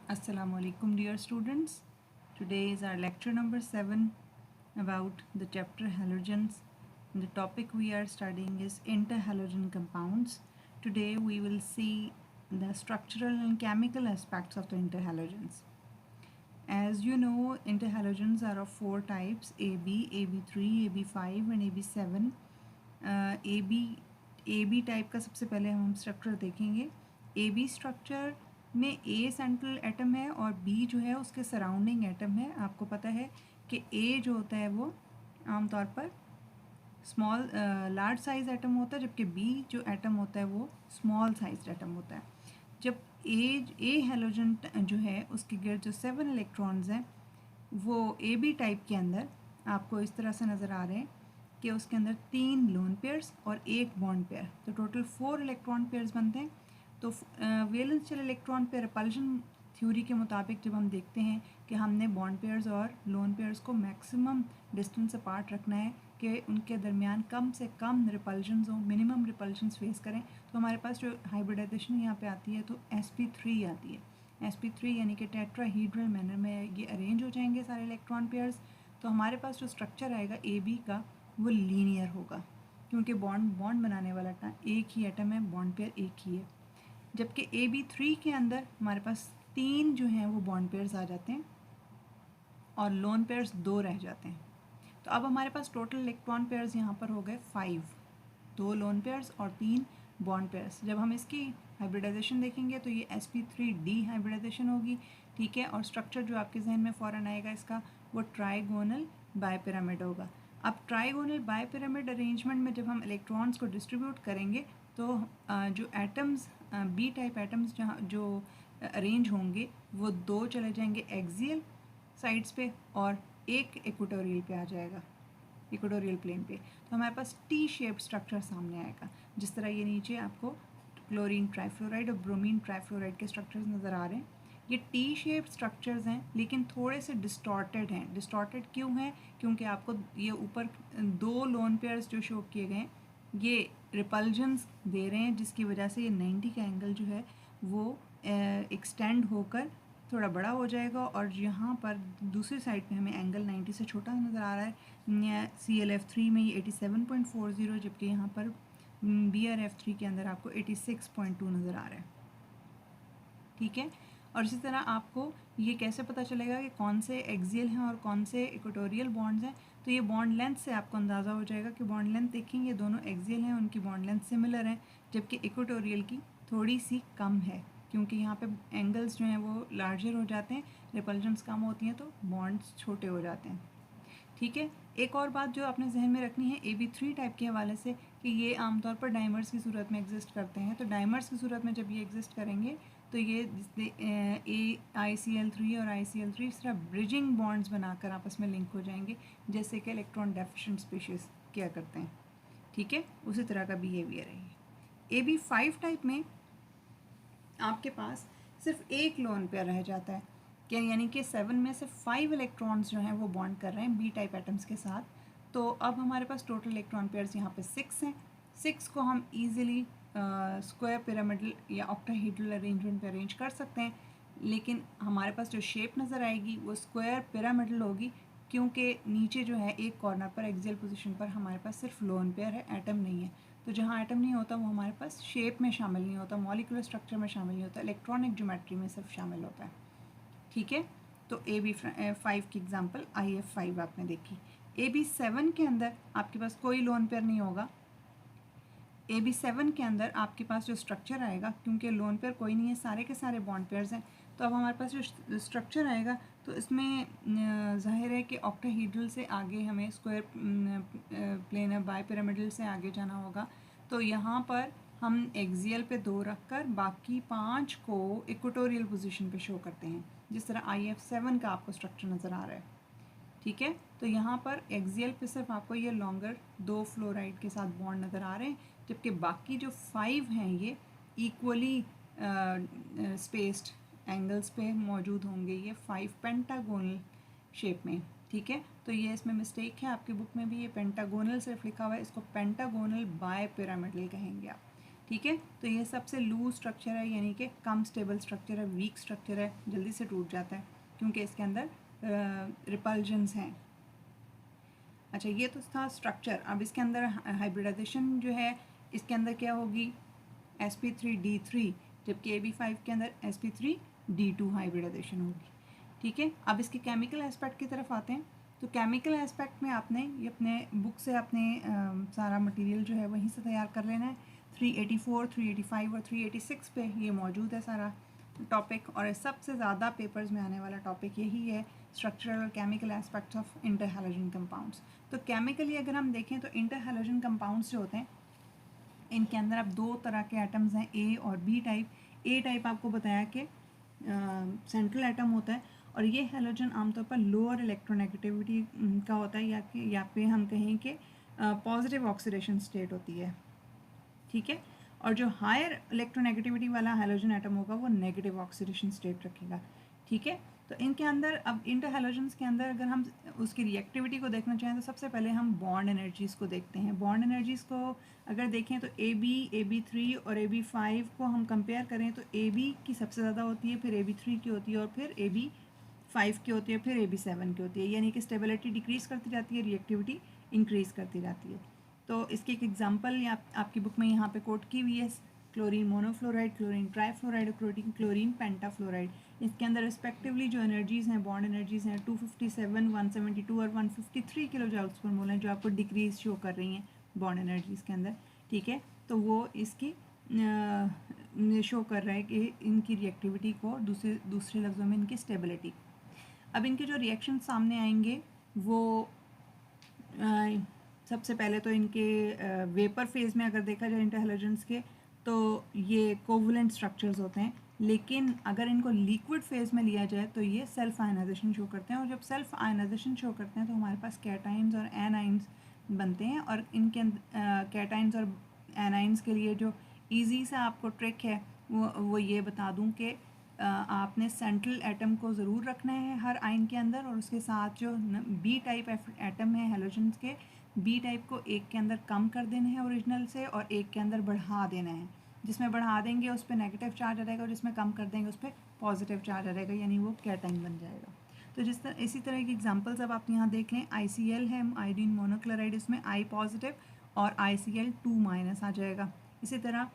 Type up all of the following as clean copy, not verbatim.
Assalamu alaikum dear students. Today is our lecture number 7 about the chapter halogens. The topic we are studying is interhalogen compounds. Today we will see the structural and chemical aspects of the interhalogens. As you know, interhalogens are of 4 types: AB, AB3, AB5 and AB7. AB type का सबसे पहले हम structure देखेंगे। AB structure में A central atom है और B जो है उसके सराउंडिंग एटम है। आपको पता है कि A जो होता है वो आमतौर पर लार्ज साइज एटम होता है, जबकि B जो एटम होता है वो स्मॉल साइज एटम होता है। जब ए हेलोजन जो है उसके गिर्द जो 7 इलेक्ट्रॉन्स हैं वो AB टाइप के अंदर आपको इस तरह से नज़र आ रहे हैं कि उसके अंदर 3 लोन पेयर्स और 1 बॉन्ड पेयर, तो टोटल 4 इलेक्ट्रॉन पेयर्स बनते हैं। तो वैलेंशियल इलेक्ट्रॉन पेयर रिपल्शन थ्योरी के मुताबिक जब हम देखते हैं कि हमने बॉन्ड पेयर्स और लोन पेयर्स को मैक्सिमम डिस्टेंस अपार्ट रखना है कि उनके दरमियान कम से कम रिपल्शंस हो, मिनिमम रिपल्शंस फेस करें, तो हमारे पास जो हाइब्रिडाइजेशन यहाँ पे आती है तो sp3 आती है। sp3 यानी कि टेट्राहीड्रल मैनर में ये अरेंज हो जाएंगे सारे इलेक्ट्रॉन पेयर्स। तो हमारे पास जो स्ट्रक्चर आएगा AB का वो लीनियर होगा, क्योंकि बॉन्ड बनाने वाला एक ही एटम है, बॉन्ड पेयर एक ही है। जबकि AB3 के अंदर हमारे पास 3 जो हैं वो बॉन्ड पेयर्स आ जाते हैं और लोन पेयर्स 2 रह जाते हैं। तो अब हमारे पास टोटल इलेक्ट्रॉन पेयर्स यहाँ पर हो गए 5, 2 लोन पेयर्स और 3 बॉन्ड पेयर्स। जब हम इसकी हाइब्रिडाइजेशन देखेंगे तो ये sp3d हाइब्रिडाइजेशन होगी, ठीक है। और स्ट्रक्चर जो आपके जहन में फ़ौरन आएगा इसका वो ट्राइगोनल बायपिरामिड होगा। अब ट्राइगोनल बायपिरामिड अरेंजमेंट में जब हम इलेक्ट्रॉन्स को डिस्ट्रीब्यूट करेंगे तो जो एटम्स B टाइप एटम्स जहाँ जो अरेंज होंगे वो 2 चले जाएंगे एक्सियल साइड्स पे और एक इक्वेटोरियल पे आ जाएगा, इक्वेटोरियल प्लेन पे। तो हमारे पास टी शेप स्ट्रक्चर सामने आएगा, जिस तरह ये नीचे आपको क्लोरीन ट्राइफ्लोराइड और ब्रोमीन ट्राइफ्लोराइड के स्ट्रक्चर्स नज़र आ रहे हैं। ये टी शेप स्ट्रक्चर्स हैं लेकिन थोड़े से डिस्टॉर्टेड हैं। डिस्टॉर्टेड क्यों हैं? क्योंकि आपको ये ऊपर 2 लोन पेयर्स जो शो किए गए हैं ये रिपल्जन्स दे रहे हैं, जिसकी वजह से ये 90 का एंगल जो है वो एक्सटेंड होकर थोड़ा बड़ा हो जाएगा और यहाँ पर दूसरी साइड पे हमें एंगल 90 से छोटा नज़र आ रहा है। ClF3 में ये 87.40, जबकि यहाँ पर BrF3 के अंदर आपको 86.2 नज़र आ रहा है, ठीक है। और इसी तरह आपको ये कैसे पता चलेगा कि कौन से एक्सियल हैं और कौन से इक्वेटोरियल बॉन्ड्स हैं? तो ये बॉन्ड लेंथ से आपको अंदाज़ा हो जाएगा कि बॉन्ड लेंथ देखेंगे दोनों एक्सियल हैं, उनकी बॉन्ड लेंथ सिमिलर है, जबकि इक्वेटोरियल की थोड़ी सी कम है, क्योंकि यहाँ पे एंगल्स जो हैं वो लार्जर हो जाते हैं, रिपल्जन्स कम होती हैं तो बॉन्ड्स छोटे हो जाते हैं, ठीक है। एक और बात जो आपने जहन में रखनी है AB3 टाइप के हवाले से कि ये आमतौर पर डाइमर्स की सूरत में एग्जिस्ट करते हैं। तो डाइमर्स की सूरत में जब ये एग्जिस्ट करेंगे तो ये ICl3 और ICl3 इस तरह ब्रिजिंग बॉन्ड्स बनाकर आपस में लिंक हो जाएंगे, जैसे कि इलेक्ट्रॉन डेफिशिएंट स्पीशीज़ क्या करते हैं, ठीक है। उसी तरह का बिहेवियर है ये। AB5 टाइप में आपके पास सिर्फ एक लोन पेयर रह जाता है, क्या यानी कि 7 में से 5 इलेक्ट्रॉन्स जो हैं वो बॉन्ड कर रहे हैं B टाइप एटम्स के साथ। तो अब हमारे पास टोटल इलेक्ट्रॉन पेयर्स यहाँ पे 6 हैं। 6 को हम ईजिली स्क्वायर पिरामिडल या ऑक्टाहेड्रल अरेंजमेंट पे अरेंज कर सकते हैं, लेकिन हमारे पास जो शेप नज़र आएगी वो स्क्वायर पिरामिडल होगी, क्योंकि नीचे जो है एक कॉर्नर पर एक्सियल पोजीशन पर हमारे पास सिर्फ लोन पेयर है, एटम नहीं है। तो जहाँ एटम नहीं होता वो हमारे पास शेप में शामिल नहीं होता, मॉलिक्यूलर स्ट्रक्चर में शामिल नहीं होता, इलेक्ट्रॉनिक ज्योमेट्री में सिर्फ शामिल होता है, ठीक है। तो AB5 की एग्जांपल IF5 आपने देखी। AB7 के अंदर आपके पास कोई लोन पेयर नहीं होगा। AB7 के अंदर आपके पास जो स्ट्रक्चर आएगा, क्योंकि लोन पेयर कोई नहीं है, सारे के सारे बॉन्ड पेयर्स हैं, तो अब हमारे पास जो स्ट्रक्चर आएगा तो इसमें जाहिर है कि ऑक्टाहेड्रल से आगे हमें स्क्वायर प्लेन बायपिरामिडल से आगे जाना होगा। तो यहाँ पर हम एक्सियल पे 2 रख कर बाकी 5 को इक्वेटोरियल पोजीशन पे शो करते हैं, जिस तरह IF7 का आपको स्ट्रक्चर नज़र आ रहा है, ठीक है। तो यहाँ पर एक्सियल पे सिर्फ आपको ये लॉन्गर 2 फ्लोराइड के साथ बॉन्ड नज़र आ रहे हैं, जबकि बाकी जो 5 हैं ये इक्वली स्पेस्ड एंगल्स पे मौजूद होंगे, ये 5 पेंटागोनल शेप में, ठीक है। तो ये इसमें मिस्टेक है, आपकी बुक में भी ये पेंटागोनल सिर्फ लिखा हुआ है, इसको पेंटागोनल बाय पिरामिडल कहेंगे आप, ठीक है। तो ये सबसे लूज स्ट्रक्चर है, यानी कि कम स्टेबल स्ट्रक्चर है, वीक स्ट्रक्चर है, जल्दी से टूट जाता है क्योंकि इसके अंदर रिपल्जन्स हैं। अच्छा, ये तो था स्ट्रक्चर। अब इसके अंदर हाइब्रिडाइजेशन जो है, इसके अंदर क्या होगी, sp3d3, जबकि ab5 के अंदर sp3d2 हाइब्रिडाइजेशन होगी। ठीक है। अब इसके केमिकल एस्पेक्ट की तरफ आते हैं। तो केमिकल एस्पेक्ट में आपने ये अपने बुक से अपने सारा मटेरियल जो है वहीं से तैयार कर लेना है। 384, 385 और 386 पे ये मौजूद है सारा टॉपिक, और सबसे ज़्यादा पेपर्स में आने वाला टॉपिक यही है, स्ट्रक्चरल और chemical aspects of interhalogen compounds. तो केमिकली अगर हम देखें तो इंटरहैलोजन कंपाउंड्स जो होते हैं, इनके अंदर अब दो तरह के एटम्स हैं, ए और बी टाइप। ए टाइप आपको बताया कि सेंट्रल एटम होता है, और ये हैलोजन आमतौर पर लोअर इलेक्ट्रोनेगेटिविटी का होता है, या पे हम कहें कि पॉजिटिव ऑक्सीडेशन स्टेट होती है। ठीक है। और जो हायर इलेक्ट्रोनेगेटिविटी वाला हैलोजन एटम होगा वो नेगेटिव ऑक्सीडेशन स्टेट रखेगा। ठीक है। तो इनके अंदर अब इंटर हैलोजन्स के अंदर अगर हम उसकी रिएक्टिविटी को देखना चाहें तो सबसे पहले हम बॉन्ड एनर्जीज़ को देखते हैं। बॉन्ड एनर्जीज़ को अगर देखें तो AB3 और AB5 को हम कंपेयर करें तो AB की सबसे ज़्यादा होती है, फिर AB3 की होती है, और फिर AB5 की होती है, फिर AB7 की होती है। यानी कि स्टेबिलिटी डिक्रीज़ करती जाती है, रिएक्टिविटी इंक्रीज़ करती जाती है। तो इसकी एक एग्जांपल आपकी बुक में यहाँ पे कोट की हुई है, क्लोरीन मोनोफ्लोराइड, क्लोरीन ट्राईफ्लोराइड और क्लोरीन पेंटाफ्लोराइड। इसके अंदर रिस्पेक्टिवली जो एनर्जीज़ हैं, बॉन्ड एनर्जीज़ हैं 257, 172 और 153 किलो जूल्स पर मोल हैं, जो आपको डिक्रीज शो कर रही हैं बॉन्ड एनर्जीज़ के अंदर। ठीक है। तो वो इसकी शो कर रहा है कि इनकी रिएक्टिविटी को, दूसरे लफ्ज़ों में इनकी स्टेबिलिटी। अब इनके जो रिएक्शन सामने आएंगे वो सबसे पहले तो इनके वेपर फेज़ में अगर देखा जाए इंटरहैलोजेंस के, तो ये कोवलेंट स्ट्रक्चर्स होते हैं, लेकिन अगर इनको लिक्विड फेज़ में लिया जाए तो ये सेल्फ आयनाइजेशन शो करते हैं। और जब सेल्फ आयनाइजेशन शो करते हैं तो हमारे पास कैटाइन्स और एनाइन्स बनते हैं। और इनके कैटाइन्स और एनाइन्स के लिए जो ईजी सा आपको ट्रिक है वो ये बता दूं कि आपने सेंट्रल एटम को ज़रूर रखना है हर आयन के अंदर, और उसके साथ जो बी टाइप एटम है हैलोजेंस के, बी टाइप को एक के अंदर कम कर देना है ओरिजिनल से, और एक के अंदर बढ़ा देना है। जिसमें बढ़ा देंगे उस पर नेगेटिव चार्ज आ जाएगा, और जिसमें कम कर देंगे उस पर पॉजिटिव चार्ज आ जाएगा, यानी वो कैटाइन बन जाएगा। तो इसी तरह की एग्जांपल्स अब आप यहाँ देख लें। ICl है, आयोडीन मोनोक्लोराइड, इसमें I पॉजिटिव और ICl2- आ जाएगा। इसी तरह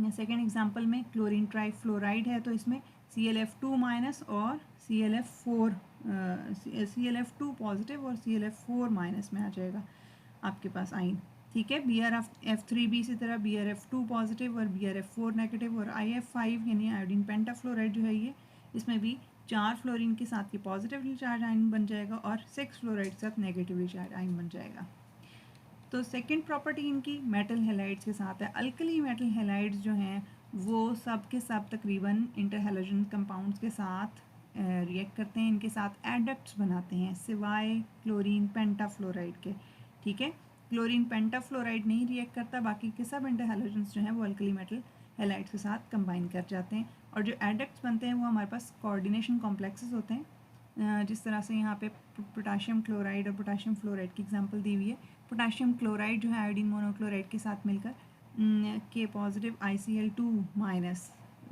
सेकेंड एग्जांपल में क्लोरीन ट्राईफ्लोराइड है, तो इसमें ClF2- और ClF2 पॉजिटिव और ClF4- में आ जाएगा आपके पास आइन। ठीक है। BrF3 भी इसी तरह, BrF2 पॉजिटिव और BrF4 नेगेटिव, और IF5 यानी आयोडीन पेंटाफ्लोराइड जो है ये, इसमें भी 4 फ्लोरीन के साथ ये पॉजिटिवली चार्ज आयन बन जाएगा और 6 फ्लोराइड के साथ नेगेटिवली चार्ज आयन बन जाएगा। तो सेकंड प्रॉपर्टी इनकी मेटल हैलाइड्स के साथ है। अल्कली मेटल हैलाइड्स जो हैं वो सब के सब तकरीबन इंटरहैलोजन कंपाउंड्स के साथ रिएक्ट करते हैं, इनके साथ एडक्ट्स बनाते हैं सिवाय क्लोरीन पेंटाफ्लोराइड के। ठीक है। क्लोरीन पेंटाफ्लोराइड नहीं रिएक्ट करता, बाकी के सब इंटरहैलोजेंस जो हैं वो अल्कली मेटल हैलाइड्स के साथ कंबाइन कर जाते हैं। और जो एडक्ट्स बनते हैं वो हमारे पास कोऑर्डिनेशन कॉम्प्लेक्सेस होते हैं, जिस तरह से यहाँ पे पोटाशियम क्लोराइड और पोटाशियम फ्लोराइड की एग्जांपल दी हुई है। पोटाशियम क्लोराइड जो है आयोडीन मोनोक्लोराइड के साथ मिलकर के पॉजिटिव ICl2-,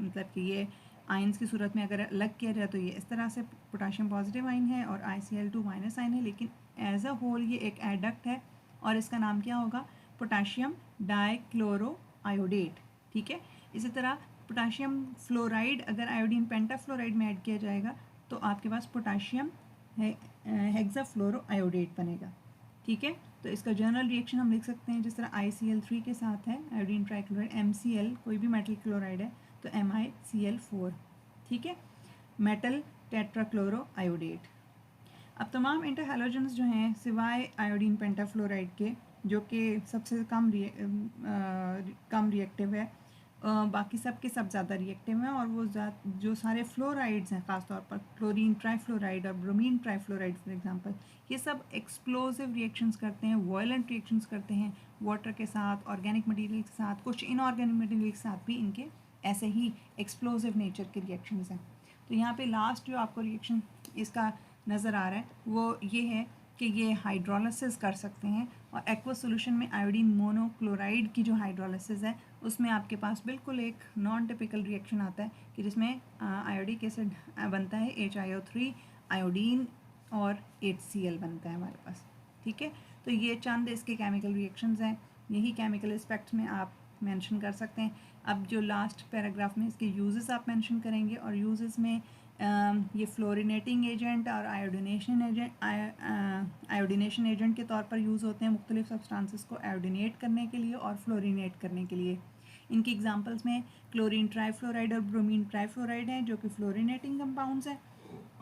मतलब कि ये आयंस की सूरत में अगर अलग किया जाए तो ये इस तरह से पोटाशियम पॉजिटिव आयन है और ICl2- आयन है, लेकिन एज अ होल ये एक एडक्ट है और इसका नाम क्या होगा, पोटाशियम डाइक्लोरो आयोडेट। ठीक है। इसी तरह पोटाशियम फ्लोराइड अगर आयोडीन पेंटाफ्लोराइड में ऐड किया जाएगा तो आपके पास पोटाशियम हेक्साफ्लोरो आयोडेट बनेगा। ठीक है। तो इसका जनरल रिएक्शन हम लिख सकते हैं जिस तरह ICl3 के साथ है आयोडीन ट्राइक्लोराइड, MCl कोई भी मेटल क्लोराइड है तो MiCl4। ठीक है। Metal टेट्राक्लोरो iodate. अब तमाम इंटरहैलोजेंस जो हैं सिवाय आयोडीन पेंटाफ्लोराइड के, जो कि सबसे कम रिएक्टिव है, बाकी सब के सब ज़्यादा रिएक्टिव हैं, और वो जो सारे फ्लोराइड्स हैं ख़ासतौर पर क्लोरीन ट्राईफ्लोराइड और ब्रोमीन ट्राईफ्लोराइड फॉर एग्जांपल, ये सब एक्सप्लोसिव रिएक्शंस करते हैं, वायलेंट रिएक्शंस करते हैं वाटर के साथ, ऑर्गेनिक मटेरियल के साथ, कुछ इनऑर्गेनिक मटेरियल के साथ भी इनके ऐसे ही एक्सप्लोसिव नेचर के रिएक्शंस हैं। तो यहाँ पे लास्ट जो आपको रिएक्शन इसका नज़र आ रहा है वो ये है कि ये हाइड्रोलिसिस कर सकते हैं। और एक्वा सोल्यूशन में आयोडीन मोनोक्लोराइड की जो हाइड्रोलिसिस है उसमें आपके पास बिल्कुल एक नॉन टिपिकल रिएक्शन आता है कि जिसमें आयोडिक एसिड बनता है HiO3 आयोडीन और HCl बनता है हमारे पास। ठीक है, तो ये चंद इसके केमिकल रिएक्शंस हैं, यही केमिकल एस्पेक्ट्स में आप मेंशन कर सकते हैं। अब जो लास्ट पैराग्राफ में इसके यूजेस आप मेंशन करेंगे और यूजेस में ये फ्लोरिनेटिंग एजेंट और आयोडिनेशन एजेंट के तौर पर यूज़ होते हैं मुख्तलिफ सब्सटेंसेस को आयोडिनेट करने के लिए और फ्लोरिनेट करने के लिए। इनकी एग्जांपल्स में क्लोरीन ट्राईफ्लोराइड और ब्रोमीन ट्राईफ्लोराइड हैं जो कि फ्लोरिनेटिंग कंपाउंड्स हैं,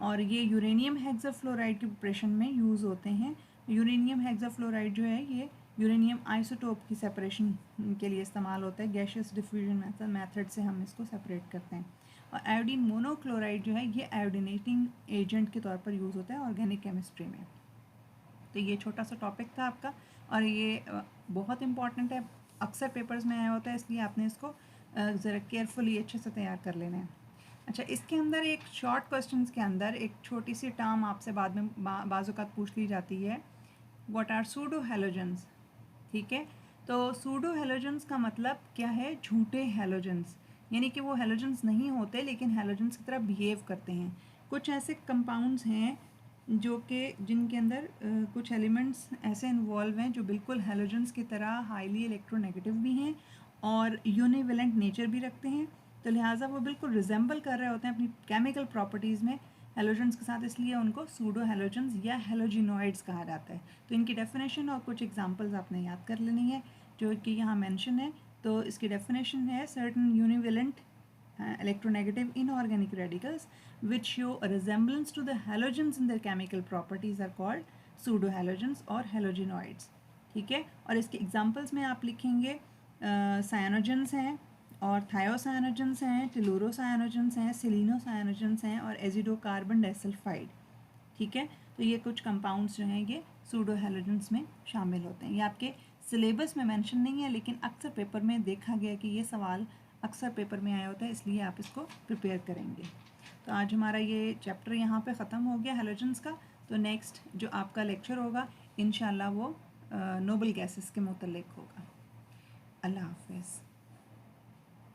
और ये यूरेनियम हेक्साफ्लोराइड के प्रिपरेशन में यूज़ होते हैं। यूरेनियम हेक्साफ्लोराइड जो है ये यूरेनियम आइसोटोप की सेपरेशन के लिए इस्तेमाल होता है, गैशियस डिफ्यूजन मेथड से हम इसको सेपरेट करते हैं। और आयोडीन मोनोक्लोराइड जो है ये आयोडिनेटिंग एजेंट के तौर पर यूज़ होता है ऑर्गेनिक केमिस्ट्री में। तो ये छोटा सा टॉपिक था आपका और ये बहुत इंपॉर्टेंट है, अक्सर पेपर्स में आया होता है, इसलिए आपने इसको ज़रा केयरफुली अच्छे से तैयार कर लेना है। अच्छा, इसके अंदर एक शॉर्ट क्वेश्चंस के अंदर एक छोटी सी टर्म आपसे बाद में बाज़-औक़ात पूछ ली जाती है, व्हाट आर सूडो हैलोजेंस। ठीक है, तो सूडो हैलोजेंस का मतलब क्या है, झूठे हैलोजेंस, यानी कि वो हैलोजेंस नहीं होते लेकिन हैलोजेंस की तरह बिहेव करते हैं। कुछ ऐसे कंपाउंड्स हैं जो कि जिनके अंदर कुछ एलिमेंट्स ऐसे इन्वॉल्व हैं जो बिल्कुल हैलोजेंस की तरह हाईली इलेक्ट्रोनेगेटिव भी हैं और यूनिवेलेंट नेचर भी रखते हैं, तो लिहाजा वो बिल्कुल रिजेंबल कर रहे होते हैं अपनी केमिकल प्रॉपर्टीज़ में हैलोजेंस के साथ, इसलिए उनको सूडो हैलोजेंस या हैलोजिनॉइड्स कहा जाता है। तो इनकी डेफिनेशन और कुछ एग्जांपल्स आपने याद कर लेनी है जो कि यहाँ मेंशन है। तो इसकी डेफिनेशन है, certain यूनिवेलेंट electronegative inorganic radicals which show a resemblance to the halogens in their chemical properties are called pseudohalogens or halogenoids। ठीक है, और इसके एग्जांपल्स में आप लिखेंगे साइनोजेंस हैं और थायोसाइनोजेंस हैं, टेलुरोसाइनोजेंस हैं, सेलिनोसाइनोजेंस हैं और एजिडो कार्बन डाइसल्फाइड। ठीक है, तो ये कुछ कंपाउंड्स जो हैं ये सूडो हैलोजेंस में शामिल होते हैं। ये आपके सिलेबस में मेंशन नहीं है लेकिन अक्सर पेपर में देखा गया कि ये सवाल अक्सर पेपर में आया होता है, इसलिए आप इसको प्रिपेयर करेंगे। तो आज हमारा ये चैप्टर यहाँ पे ख़त्म हो गया हैलोजेंस का। तो नेक्स्ट जो आपका लेक्चर होगा इंशाल्लाह वो नोबल गैसेस के मुतल्लिक होगा। अल्लाह हाफ़िज़।